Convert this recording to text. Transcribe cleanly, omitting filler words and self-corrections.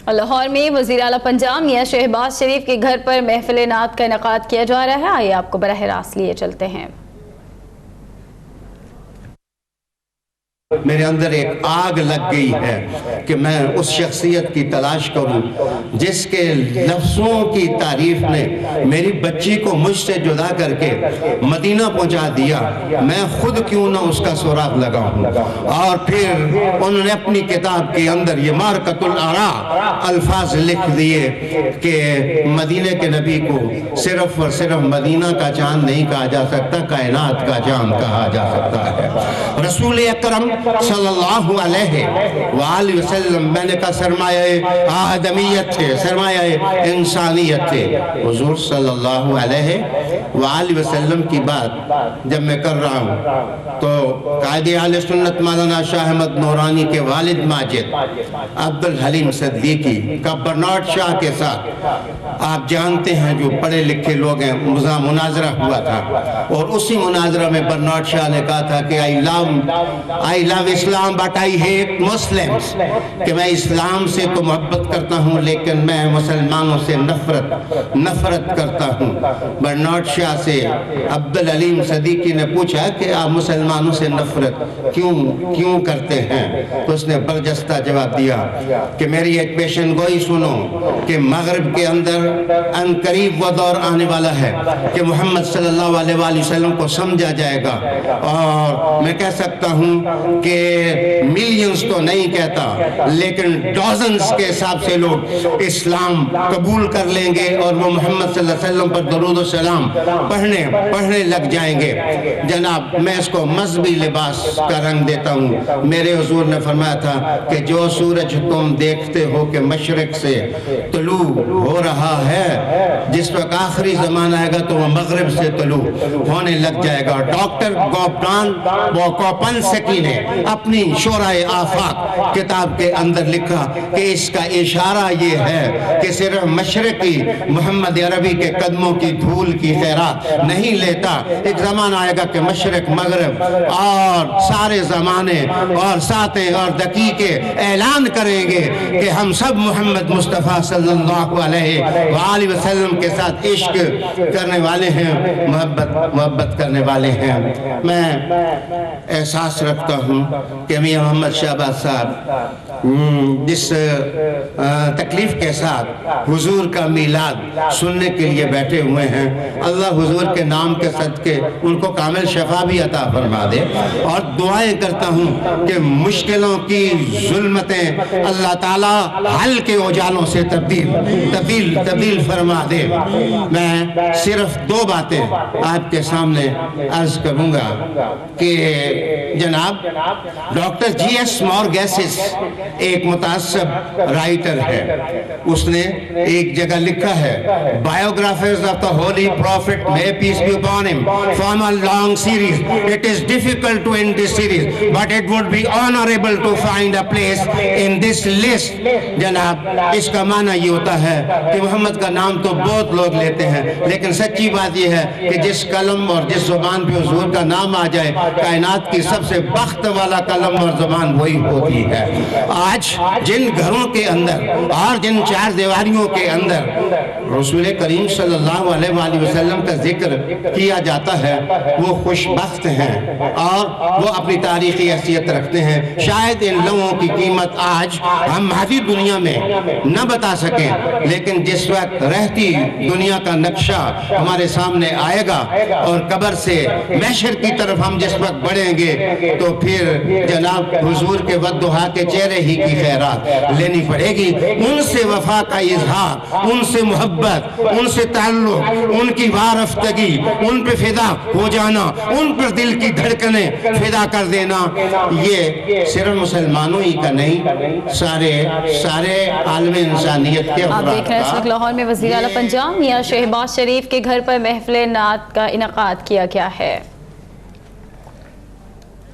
لاہور میں وزیر اعلیٰ پنجاب میاں شہباز شریف کے گھر پر محفل نعت کا انعقاد کیا جا رہا ہے۔ آئیے آپ کو براہ راست لیے چلتے ہیں۔ میرے اندر ایک آگ لگ گئی ہے کہ میں اس شخصیت کی تلاش کروں جس کے لفظوں کی تعریف نے میری بچی کو مجھ سے جدا کر کے مدینہ پہنچا دیا، میں خود کیوں نہ اس کا سراغ لگاؤں۔ اور پھر انہوں نے اپنی کتاب کے اندر یہ مارکۃ الآراء الفاظ لکھ دیے کہ مدینہ کے نبی کو صرف اور صرف مدینہ کا چاند نہیں کہا جا سکتا، کائنات کا چاند کہا جا سکتا ہے۔ رسول اکرم صلی اللہ علیہ وآلہ وسلم میں نے کہا سرمایہ آدمیت تھے، سرمایہ انسانیت تھے۔ حضور صلی اللہ علیہ وآلہ وسلم کی بات جب میں کر رہا ہوں تو قائد اہل سنت مولانا شاہ احمد نورانی کے والد ماجد عبدالحلیم صدیقی کا برنارڈ شاہ کے ساتھ آپ جانتے ہیں جو پڑھے لکھے لوگ ہیں مناظرہ ہوا تھا، اور اسی مناظرہ میں برنارڈ شاہ نے کہا تھا کہ I love Islam but I hate Muslims، کہ میں اسلام سے تو محبت کرتا ہوں لیکن میں مسلمانوں سے نفرت کرتا ہوں۔ برنارڈ شاہ سے عبدالحلیم صدیقی نے پوچھا کہ آپ مسلمانوں سے نفرت کیوں کرتے ہیں؟ تو اس نے برجستہ جواب دیا کہ میری ایک پیشن گوئی سنو کہ مغرب کے اندر ان قریب وہ دور آنے والا ہے کہ محمد صلی اللہ علیہ وآلہ وسلم کو سمجھا جائے گا، اور میں کہہ سکتا ہوں کہ ملینز تو نہیں کہتا لیکن ڈازنز کے حساب سے لوگ اسلام قبول کر لیں گے اور وہ محمد صلی اللہ علیہ وسلم پر درود و سلام پڑھنے لگ جائیں گے۔ جناب میں اس کو مذہبی لباس کا رنگ دیتا ہوں۔ میرے حضور نے فرمایا تھا کہ جو سورج تم دیکھتے ہو کہ مشرق سے طلوع ہو رہا ہے، جس وقت آخری زمانہ آئے گا تو وہ مغرب سے طلوع ہونے لگ جائے گا۔ ڈاکٹر کوپن سکی نے اپنی شورائے آفاق کتاب کے اندر لکھا کہ اس کا اشارہ یہ ہے کہ صرف مشرقی محمد عربی کے قدموں کی دھول کی خیرات نہیں لیتا، ایک زمانہ آئے گا کہ مشرق مغرب اور سارے زمانے اور ساتیں اور دقیقے اعلان کریں گے کہ ہم سب محمد مصطفیٰ صلی اللہ علیہ وآلہ وسلم کے ساتھ عشق کرنے والے ہیں، محبت کرنے والے ہیں۔ میں احساس رکھتا ہوں کہ میاں محمد شہباز صاحب جس تکلیف کے ساتھ حضور کا میلاد سننے کے لیے بیٹھے ہوئے ہیں، اللہ حضور کے نام کے صدقے ان کو کامل شفا بھی عطا فرما دے، اور دعائیں کرتا ہوں کہ مشکلوں کی ظلمتیں اللہ تعالیٰ حل کے اجالوں سے تبدیل فرما دے۔ میں صرف دو باتیں آپ کے سامنے عرض کروں گا کہ جناب ڈاکٹر جی ایس مورگیسس ایک متعصب رائٹر ہے، اس نے ایک جگہ لکھا ہے biographers of the holy prophet may peace be upon him form a long series. It is difficult to end this series but it would be honorable to find a place in this list۔ جناب اس کا معنی یہ ہوتا ہے کہ محمد کا نام تو بہت لوگ لیتے ہیں لیکن سچی بات یہ ہے کہ جس قلم اور جس زبان پہ حضور کا نام آ جائے کائنات کی سب سے بخت والا قلم اور زبان وہی ہوتی ہے۔ آج جن گھروں کے اندر اور جن چار دیواریوں کے اندر رسول کریم صلی اللہ علیہ وآلہ وسلم کا ذکر کیا جاتا ہے وہ خوش بخت ہیں اور وہ اپنی تاریخی حیثیت رکھتے ہیں۔ شاید ان لوگوں کی قیمت آج ہم مادی دنیا میں نہ بتا سکیں لیکن جس وقت رہتی دنیا کا نقشہ ہمارے سامنے آئے گا اور قبر سے محشر کی طرف ہم جس وقت بڑھیں گے تو پھر جناب حضور کے ودعا کے چہرے ہی کی خیرات لینی پڑے گی۔ ان سے وفا کا اظہار، ان سے محبت، ان سے تعلق، ان کی وارفتگی، ان پہ فدا ہو جانا، ان پر دل کی دھڑکنیں فدا کر دینا، یہ صرف مسلمانوں ہی کا نہیں، سارے عالم انسانیت کے افراد کا۔ آپ دیکھ رہے ہیں اس وقت لاہور میں وزیر اعلیٰ پنجاب میاں شہباز شریف کے گھر پر محفل نعت کا انعقاد کیا گیا ہے۔